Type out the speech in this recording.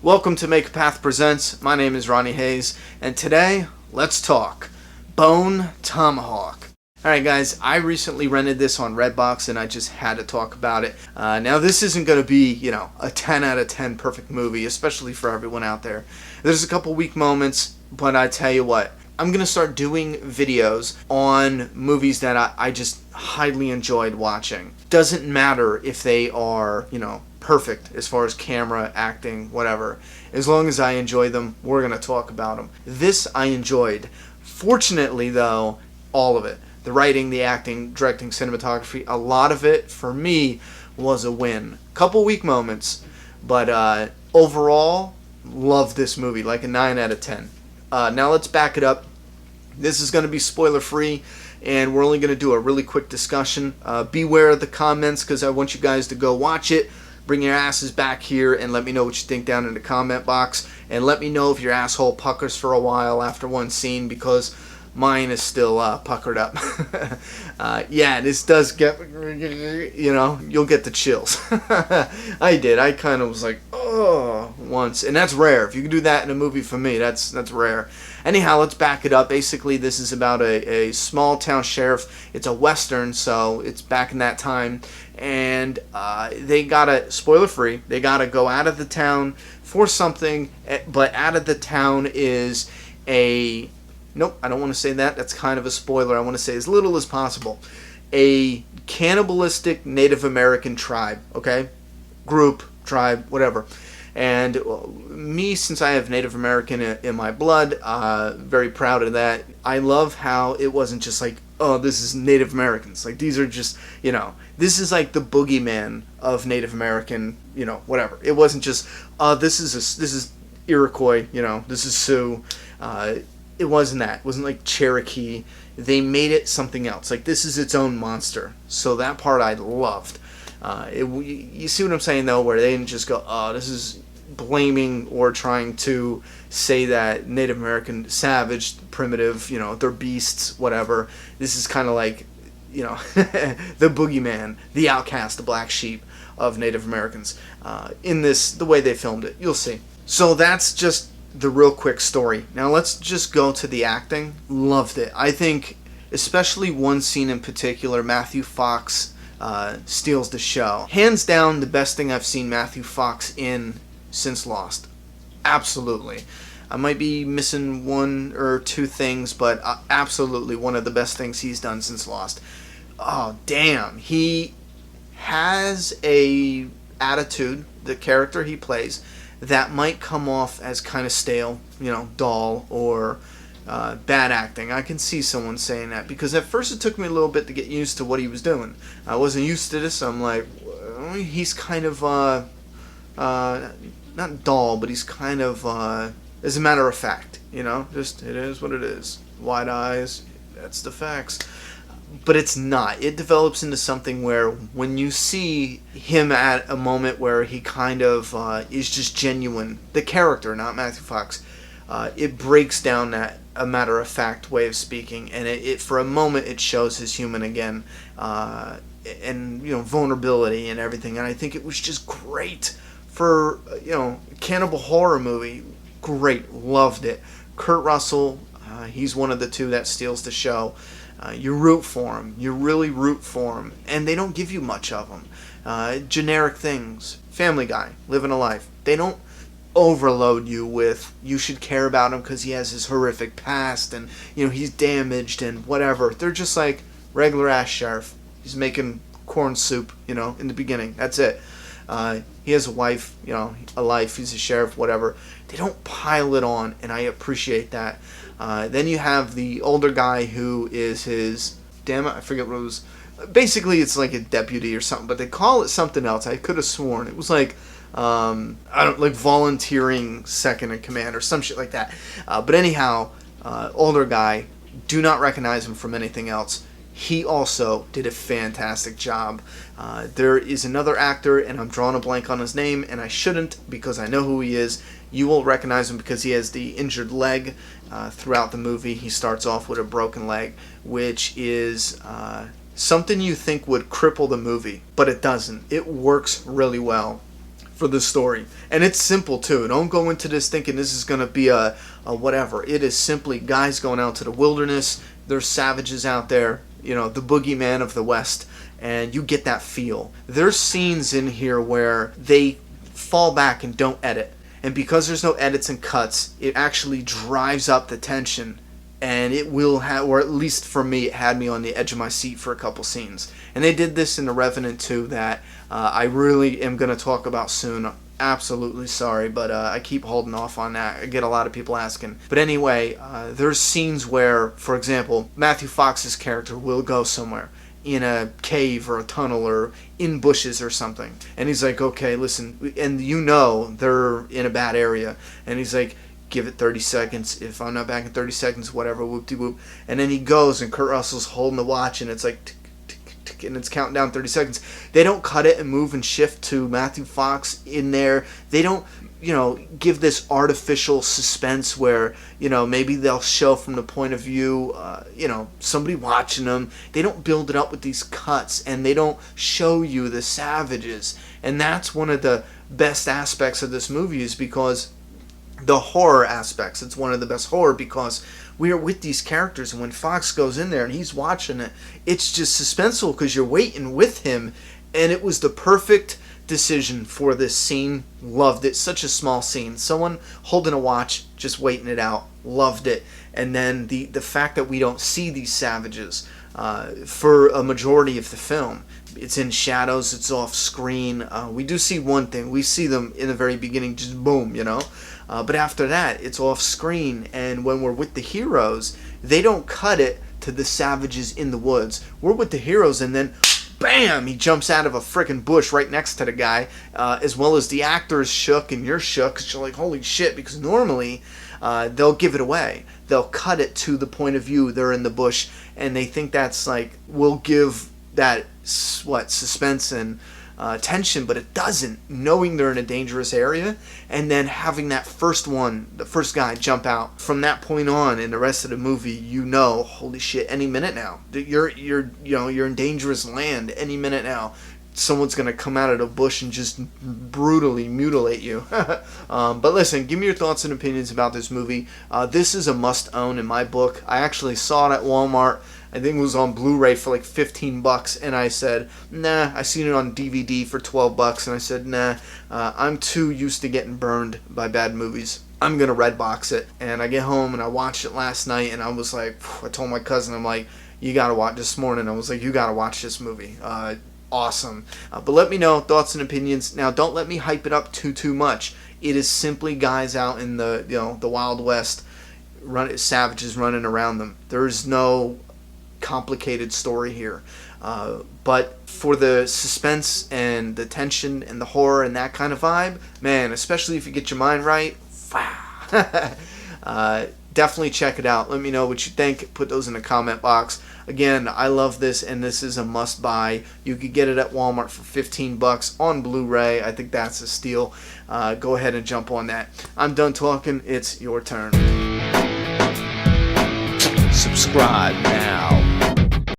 Welcome to Make a Path Presents. My name is Ronnie Hayes, and today, let's talk Bone Tomahawk. Alright guys, I recently rented this on Redbox and I just had to talk about it. Now this isn't going to be, a 10 out of 10 perfect movie, especially for everyone out there. There's a couple weak moments, but I tell you what, I'm going to start doing videos on movies that I just highly enjoyed watching. Doesn't matter if they are, perfect as far as camera, acting, whatever. As long as I enjoy them, we're going to talk about them. This I enjoyed. Fortunately, though, all of it. The writing, the acting, directing, cinematography, a lot of it, for me, was a win. Couple weak moments, but overall, love this movie, like a 9 out of 10. Now let's back it up. This is going to be spoiler-free, and we're only going to do a really quick discussion. Beware of the comments, because I want you guys to go watch it. Bring your asses back here and let me know what you think down in the comment box. And let me know if your asshole puckers for a while after one scene, because mine is still puckered up. Yeah, this does get, you'll get the chills. I did. I kind of was like, oh, once. And that's rare. If you can do that in a movie for me, that's rare. Anyhow, let's back it up. Basically, this is about a small town sheriff. It's a Western, so it's back in that time. And they gotta, spoiler free, they gotta go out of the town for something, but out of the town is nope, I don't want to say that. That's kind of a spoiler. I want to say as little as possible. A cannibalistic Native American tribe, okay? Group, tribe, whatever. And me, since I have Native American in my blood, very proud of that. I love how it wasn't just like, oh, this is Native Americans. Like, these are just, this is like the boogeyman of Native American, whatever. It wasn't just, this is Iroquois, this is Sioux. It wasn't that. It wasn't like Cherokee. They made it something else. Like, this is its own monster. So that part I loved. You see what I'm saying, though, where they didn't just go, oh, this is blaming or trying to say that Native American savage, primitive, they're beasts, whatever. This is kind of like, the boogeyman, the outcast, the black sheep of Native Americans. In this, the way they filmed it, you'll see. So that's just the real quick story. Now let's just go to the acting. Loved it. I think, especially one scene in particular, Matthew Fox steals the show. Hands down, the best thing I've seen Matthew Fox in since Lost. Absolutely. I might be missing one or two things, but absolutely one of the best things he's done since Lost. Oh, damn. He has a attitude, the character he plays, that might come off as kind of stale, dull, or bad acting. I can see someone saying that, because at first it took me a little bit to get used to what he was doing. I wasn't used to this, so I'm like, he's kind of, not dull, but he's kind of, as a matter of fact, just, it is what it is. Wide eyes, that's the facts. But it's not. It develops into something where when you see him at a moment where he kind of is just genuine, the character, not Matthew Fox, it breaks down that a matter-of-fact way of speaking, and it for a moment it shows his human again, and vulnerability and everything. And I think it was just great for cannibal horror movie. Great, loved it. Kurt Russell, he's one of the two that steals the show. You root for him. You really root for him. And they don't give you much of them. Generic things. Family Guy. Living a life. They don't overload you with, you should care about him because he has his horrific past and, he's damaged and whatever. They're just like, regular ass sheriff. He's making corn soup, in the beginning. That's it. He has a wife, a life. He's a sheriff, whatever. They don't pile it on, and I appreciate that. Then you have the older guy who is his, damn it, I forget what it was. Basically, it's like a deputy or something, but they call it something else. I could have sworn it was like, like volunteering second in command or some shit like that. But anyhow, older guy, do not recognize him from anything else. He also did a fantastic job. There is another actor, and I'm drawing a blank on his name, and I shouldn't because I know who he is. You will recognize him because he has the injured leg throughout the movie. He starts off with a broken leg, which is something you think would cripple the movie, but it doesn't. It works really well. for the story. And it's simple too. Don't go into this thinking this is going to be a whatever. It is simply guys going out to the wilderness. There's savages out there, the boogeyman of the West, and you get that feel. There's scenes in here where they fall back and don't edit. And because there's no edits and cuts, it actually drives up the tension. And it will have, or at least for me, it had me on the edge of my seat for a couple scenes. And they did this in The Revenant too, that I really am going to talk about soon. Absolutely sorry, but I keep holding off on that. I get a lot of people asking. But anyway, there's scenes where, for example, Matthew Fox's character will go somewhere in a cave or a tunnel or in bushes or something. And he's like, okay, listen, and they're in a bad area. And he's like, give it 30 seconds. If I'm not back in 30 seconds, whatever, whoop-de-whoop. And then he goes, and Kurt Russell's holding the watch, and it's like, tick, tick, tick, and it's counting down 30 seconds. They don't cut it and move and shift to Matthew Fox in there. They don't, give this artificial suspense where, maybe they'll show from the point of view, somebody watching them. They don't build it up with these cuts, and they don't show you the savages. And that's one of the best aspects of this movie, is because the horror aspects. It's one of the best horror because we are with these characters, and when Fox goes in there and he's watching it, it's just suspenseful because you're waiting with him, and it was the perfect decision for this scene. Loved it. Such a small scene. Someone holding a watch, just waiting it out. Loved it. And then the fact that we don't see these savages for a majority of the film. It's in shadows. It's off screen. We do see one thing. We see them in the very beginning, just boom, But after that, it's off screen. And when we're with the heroes, they don't cut it to the savages in the woods. We're with the heroes, and then bam, he jumps out of a freaking bush right next to the guy, as well as the actor is shook and you're shook because you're like, holy shit, because normally they'll give it away. They'll cut it to the point of view they're in the bush, and they think that's like, will give that, suspense and tension, but it doesn't. Knowing they're in a dangerous area, and then having the first guy jump out. From that point on, in the rest of the movie, holy shit, any minute now, you're in dangerous land. Any minute now, someone's gonna come out of the bush and just brutally mutilate you. But listen, give me your thoughts and opinions about this movie. This is a must-own in my book. I actually saw it at Walmart. I think it was on Blu-ray for like $15, and I said, nah. I seen it on DVD for $12, and I said, nah. I'm too used to getting burned by bad movies. I'm gonna Redbox it. And I get home and I watched it last night, and I was like, I told my cousin, I'm like, you gotta watch this morning. I was like, you gotta watch this movie. Awesome. But let me know thoughts and opinions. Now, don't let me hype it up too much. It is simply guys out in the Wild West, savages running around them. There's no complicated story here, but for the suspense and the tension and the horror and that kind of vibe, man, especially if you get your mind right, definitely check it out. Let me know what you think. Put those in the comment box. Again, I love this, and this is a must buy. You could get it at Walmart for $15 on Blu-ray. I think that's a steal. Go ahead and jump on that. I'm done talking. It's your turn. Subscribe now.